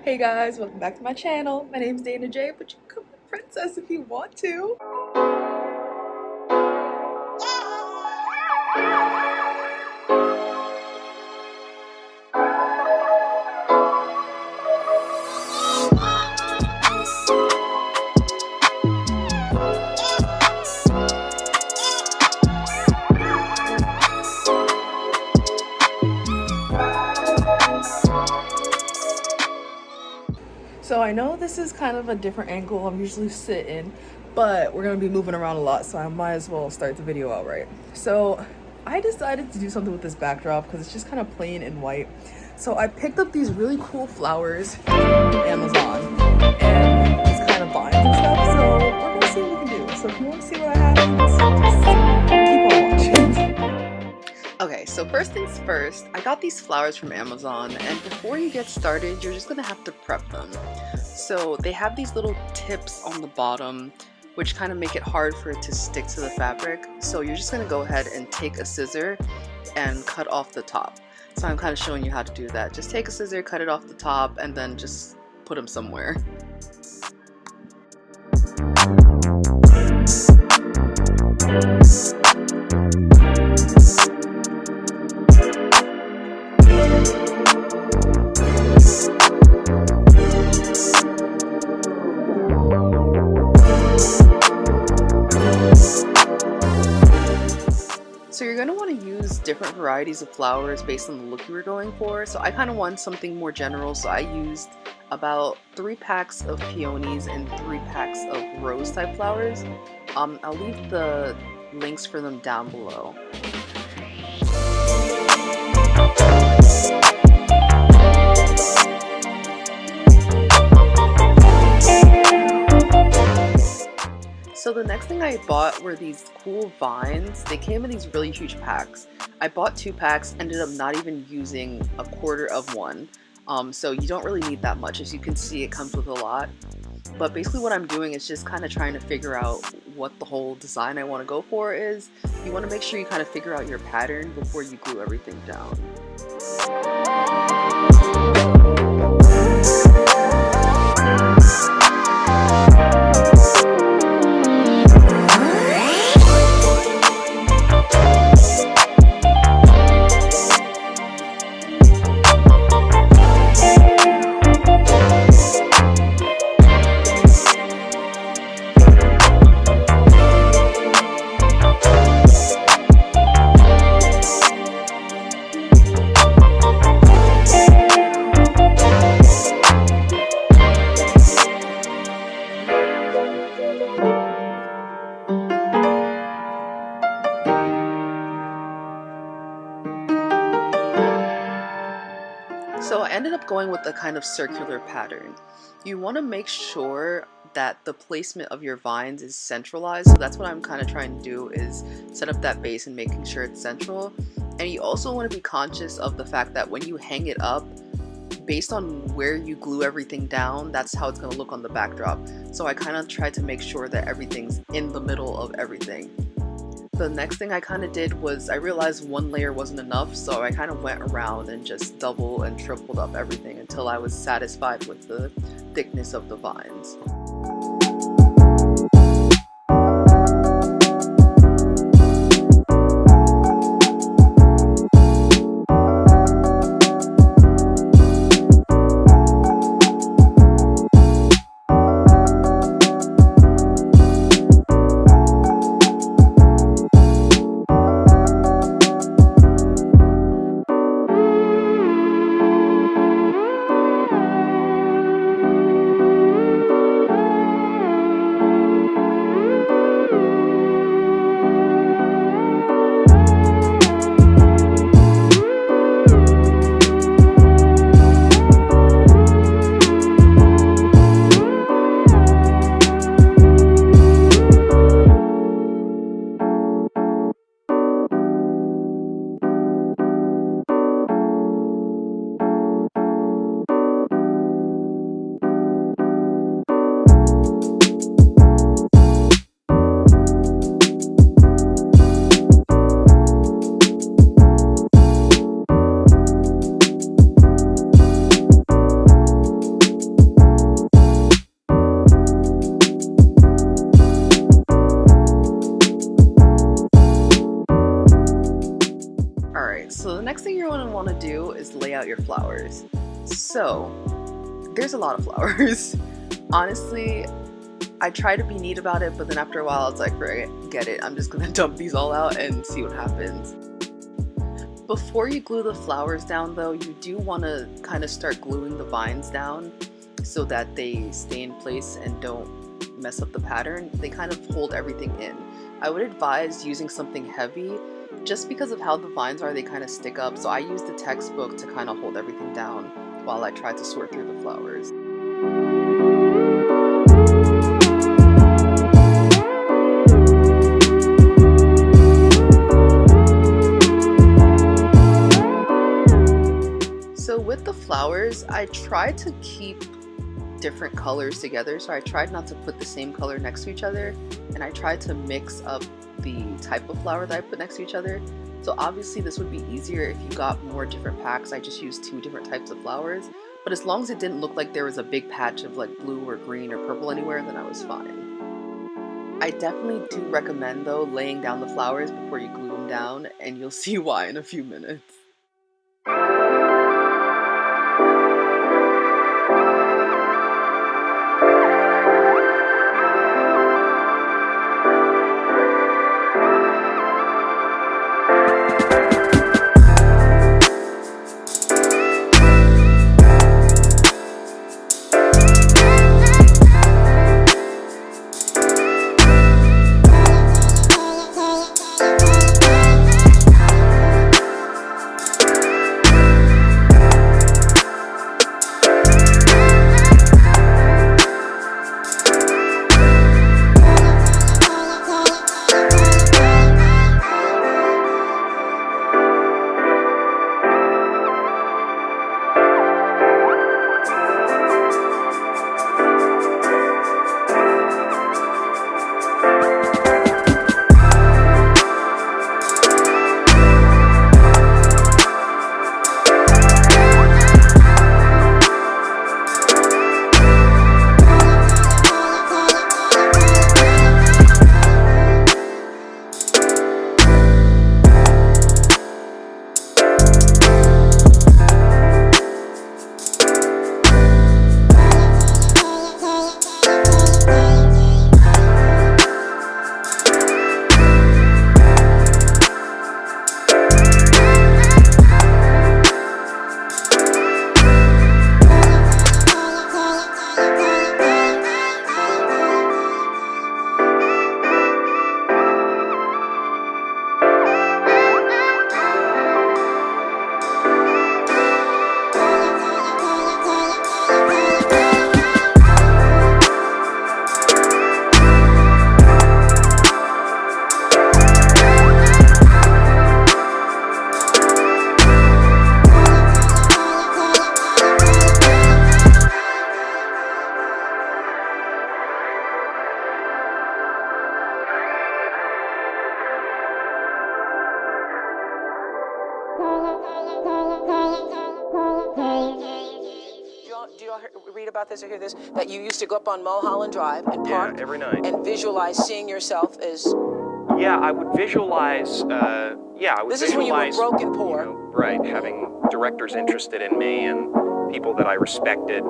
Hey guys, welcome back to my channel. My name's Dana J, but you can call me Princess if you want to. So I know this is kind of a different angle. I'm usually sitting, but we're gonna be moving around a lot, so I might as well start the video out right. So I decided to do something with this backdrop because it's just kind of plain and white. So I picked up these really cool flowers from Amazon and it's kind of vines and stuff. So we're gonna see what we can do. So if you want to see what I have, just keep on watching. Okay, so first things first, I got these flowers from Amazon, and before you get started, you're just gonna have to prep them. So they have these little tips on the bottom, which kind of make it hard for it to stick to the fabric. So you're just gonna go ahead and take a scissor and cut off the top. So I'm kind of showing you how to do that. Just take a scissor, cut it off the top, and then just put them somewhere. So you're going to want to use different varieties of flowers based on the look you were going for. So I kind of want something more general, so I used about 3 packs of peonies and 3 packs of rose type flowers. I'll leave the links for them down below. So the next thing I bought were these cool vines. They came in these really huge packs. I bought 2 packs, ended up not even using a quarter of one. So you don't really need that much. As you can see, it comes with a lot. But basically what I'm doing is just kind of trying to figure out what the whole design I want to go for is. You want to make sure you kind of figure out your pattern before you glue everything down. So I ended up going with a kind of circular pattern. You want to make sure that the placement of your vines is centralized. So that's what I'm kind of trying to do, is set up that base and making sure it's central. And you also want to be conscious of the fact that when you hang it up, based on where you glue everything down, that's how it's going to look on the backdrop. So I kind of tried to make sure that everything's in the middle of everything. The next thing I kind of did was I realized one layer wasn't enough, so I kind of went around and just double and tripled up everything until I was satisfied with the thickness of the vines. out your flowers. So there's a lot of flowers. Honestly, I try to be neat about it, but then after a while I was like, forget it, I'm just gonna dump these all out and see what happens. Before you glue the flowers down though, you do want to kind of start gluing the vines down so that they stay in place and don't mess up the pattern. They kind of hold everything in. I would advise using something heavy just because of how the vines are, they kind of stick up. So I use the textbook to kind of hold everything down while I try to sort through the flowers. So with the flowers, I tried to keep different colors together. So I tried not to put the same color next to each other, and I tried to mix up the type of flower that I put next to each other. So obviously this would be easier if you got more different packs. I just used 2 different types of flowers, but as long as it didn't look like there was a big patch of like blue or green or purple anywhere, then I was fine. I definitely do recommend though laying down the flowers before you glue them down, and you'll see why in a few minutes. Do you all read about this or hear this? That you used to go up on Mulholland Drive and park every night and visualize seeing yourself as... Yeah, I would visualize, This is when you were broke and poor. You know, right, having directors interested in me and people that I respected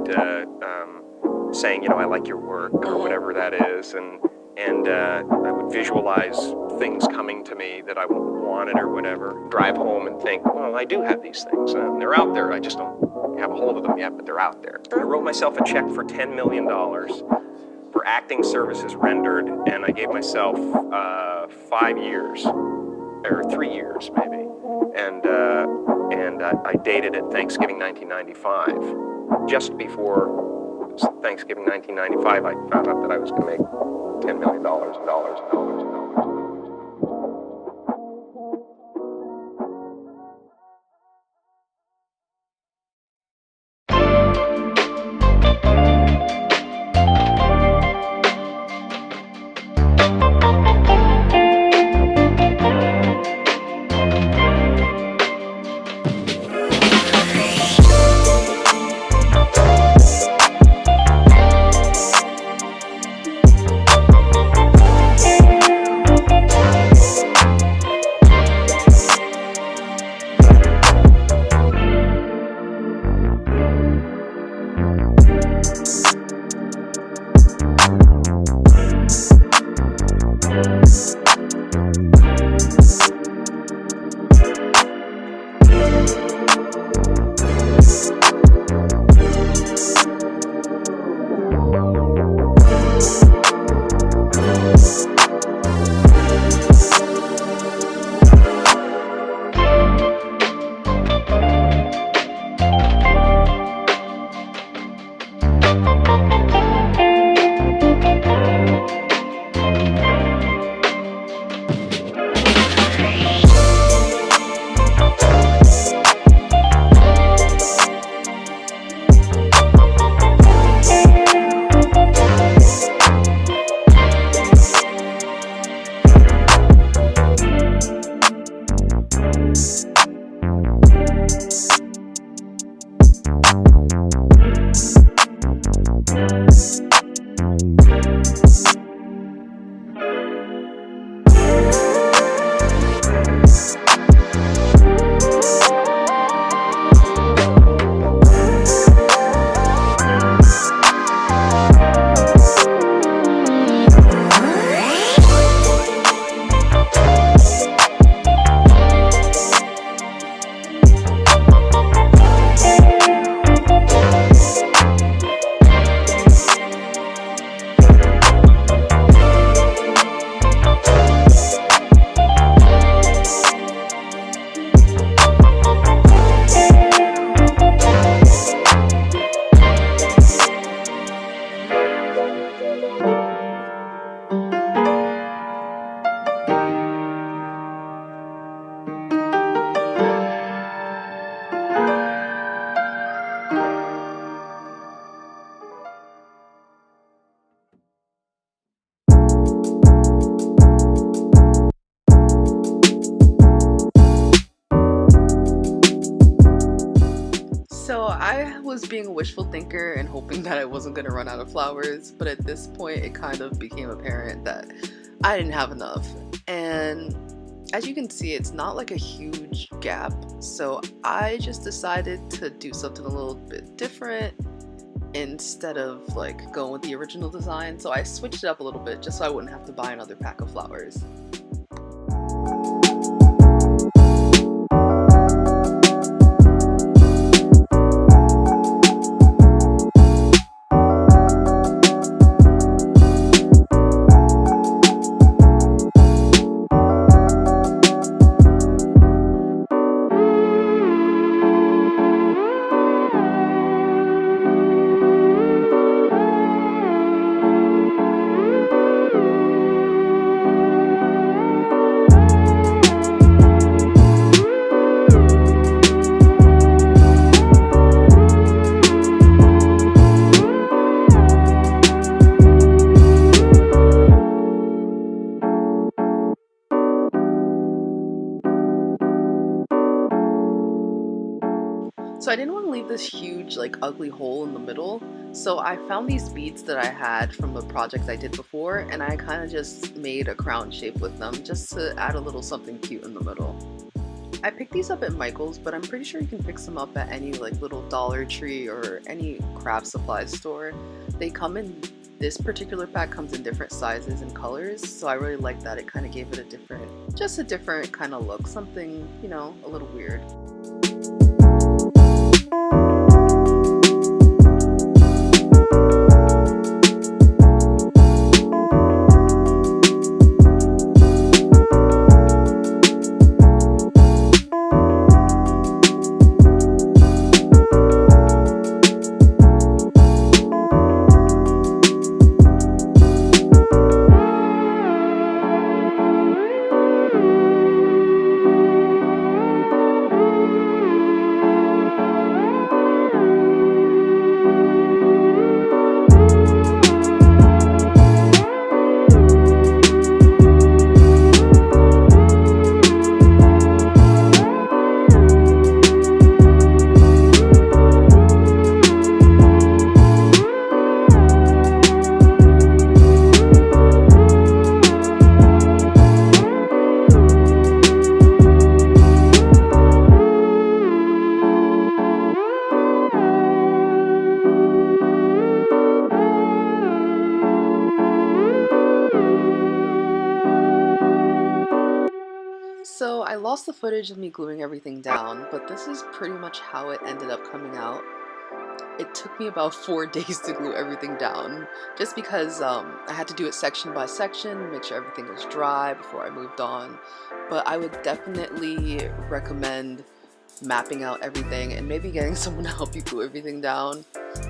saying, you know, I like your work or whatever that is. And I would visualize things coming to me that I wanted or whatever. Drive home and think, well, I do have these things. They're out there. I just don't have a hold of them yet, but they're out there. I wrote myself a check for $10 million for acting services rendered, and I gave myself 5 years, or 3 years maybe. And I dated it Thanksgiving 1995. Just before Thanksgiving 1995, I found out that I was going to make $10 million. So I was being a wishful thinker and hoping that I wasn't going to run out of flowers, but at this point it kind of became apparent that I didn't have enough. And as you can see, it's not like a huge gap, so I just decided to do something a little bit different instead of like going with the original design. So I switched it up a little bit just so I wouldn't have to buy another pack of flowers. So I didn't want to leave this huge, like, ugly hole in the middle, so I found these beads that I had from a project I did before, and I kind of just made a crown shape with them just to add a little something cute in the middle. I picked these up at Michael's, but I'm pretty sure you can pick some up at any like little Dollar Tree or any craft supply store. They come in, this particular pack comes in different sizes and colors, so I really like that. It kind of gave it just a different kind of look, something, you know, a little weird. lost the footage of me gluing everything down, but this is pretty much how it ended up coming out. It took me about 4 days to glue everything down, just because I had to do it section by section, make sure everything was dry before I moved on. But I would definitely recommend mapping out everything and maybe getting someone to help you glue everything down.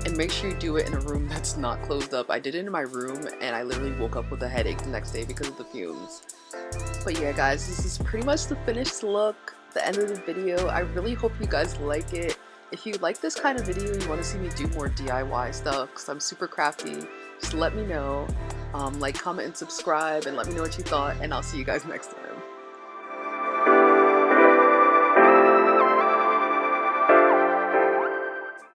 And make sure you do it in a room that's not closed up. I did it in my room and I literally woke up with a headache the next day because of the fumes. But yeah guys, this is pretty much the finished look, the end of the video. I really hope you guys like it. If you like this kind of video, you want to see me do more DIY stuff because I'm super crafty, just let me know. Like, comment, and subscribe, and let me know what you thought, and I'll see you guys next time.